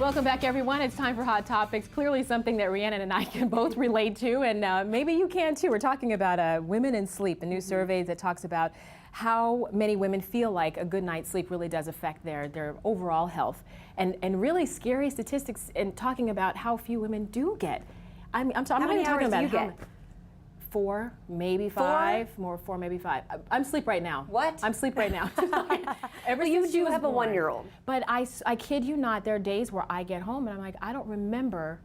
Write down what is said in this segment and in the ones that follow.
Welcome back, everyone. It's time for Hot Topics. Clearly something that Rhiannon and I can both relate to, and maybe you can too. We're talking about women and sleep, a new survey that talks about how many women feel like a good night's sleep really does affect their overall health, and really scary statistics and talking about how few women do get. I'm not even talking about how many. 4, maybe 5, more 4, maybe 5. I'm asleep right now. What? I'm asleep right now. Well, you do have a 1-year-old. But I kid you not, there are days where I get home and I'm like, I don't remember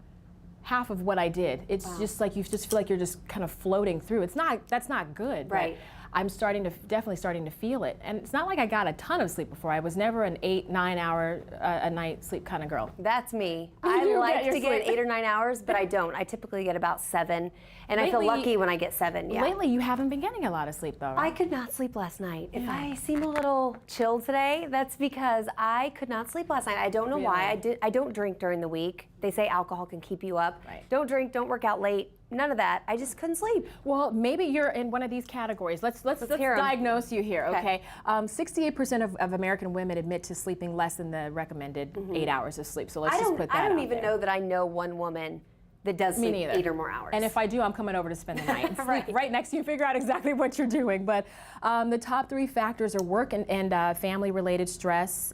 half of what I did. It's just like you just feel like you're just kind of floating through. That's not good. Right. I'm definitely starting to feel it. And it's not like I got a ton of sleep before. I was never an 8-9 hour a night sleep kind of girl. That's me. I like to get 8 or 9 hours, but I don't. I typically get about 7, and lately, I feel lucky when I get 7. Yeah. Lately, you haven't been getting a lot of sleep, though, right? I could not sleep last night. Yeah. If I seem a little chilled today, that's because I could not sleep last night. I don't know why. I don't drink during the week. They say alcohol can keep you up. Right. Don't drink, don't work out late. None of that. I just couldn't sleep. Well, maybe you're in one of these categories. Let's diagnose you here, okay? 68% of American women admit to sleeping less than the recommended 8 hours of sleep. So let's just put that I don't out even there. know that I know one woman that does sleep 8 or more hours. And if I do, I'm coming over to spend the night. right next to you, figure out exactly what you're doing. But the top 3 factors are work and family-related stress,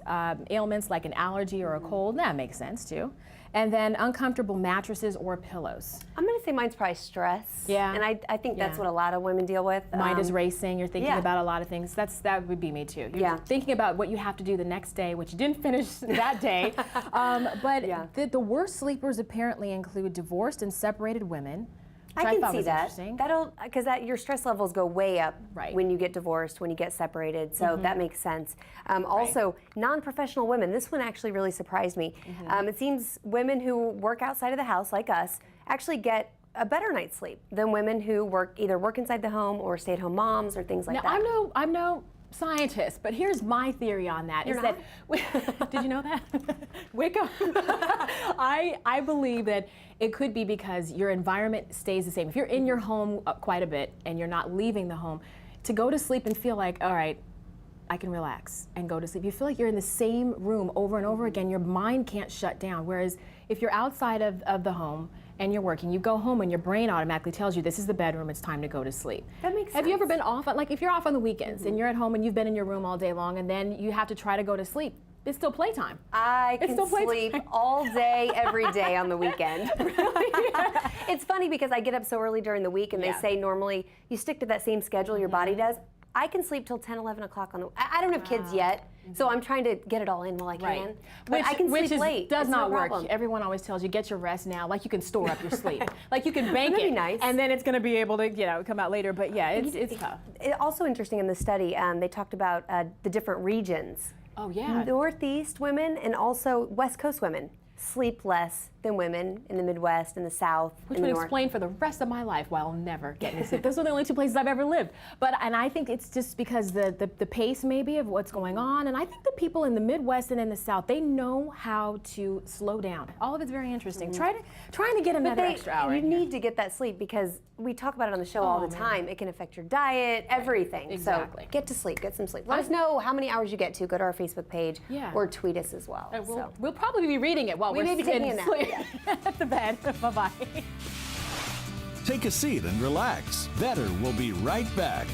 ailments like an allergy or a cold. That makes sense too. And then uncomfortable mattresses or pillows. I'm going to say mine's probably stress. Yeah. And I think that's what a lot of women deal with. Mind is racing. You're thinking about a lot of things. That would be me too. You're thinking about what you have to do the next day, which you didn't finish that day. But the worst sleepers apparently include divorced and separated women. I can see that. Because your stress levels go way up when you get divorced, when you get separated. So that makes sense. Also, non-professional women. This one actually really surprised me. It seems women who work outside of the house, like us, actually get a better night's sleep than women who either work inside the home or stay-at-home moms or things like that. I'm no scientist, but here's my theory on that. Did you know that? Wake up. I believe that it could be because your environment stays the same. If you're in your home quite a bit and you're not leaving the home, to go to sleep and feel like, all right, I can relax and go to sleep. You feel like you're in the same room over and over again. Your mind can't shut down. Whereas if you're outside of the home and you're working, you go home and your brain automatically tells you this is the bedroom, it's time to go to sleep. That makes sense. Have you ever been off, like if you're off on the weekends and you're at home and you've been in your room all day long and then you have to try to go to sleep? It's still playtime. I can sleep all day, every day on the weekend. It's funny because I get up so early during the week and they say normally you stick to that same schedule your body does. I can sleep till 10, 11 o'clock on the I don't have kids yet, so I'm trying to get it all in while I can. But I can sleep late. Does not work. Everyone always tells you, get your rest now, like you can store up your sleep. Like you can bank it, nice. and then it's going to be able to come out later. But yeah, it's tough. Also interesting in the study, they talked about the different regions. Oh yeah. Northeast women and also West Coast women sleep less than women in the Midwest and the South. Which would explain for the rest of my life why I'll never get any sleep. Those are the only 2 places I've ever lived. And I think it's just because the pace maybe of what's going on. And I think the people in the Midwest and in the South, they know how to slow down. All of it's very interesting. Trying to get another extra hour. You need to get that sleep because we talk about it on the show all the time. It can affect your diet, everything. Exactly. So get to sleep, get some sleep. Let us know how many hours you get to. Go to our Facebook page or tweet us as well. We'll probably be reading it while we're maybe taking a nap. At the bed. Bye-bye. Take a seat and relax. Better will be right back.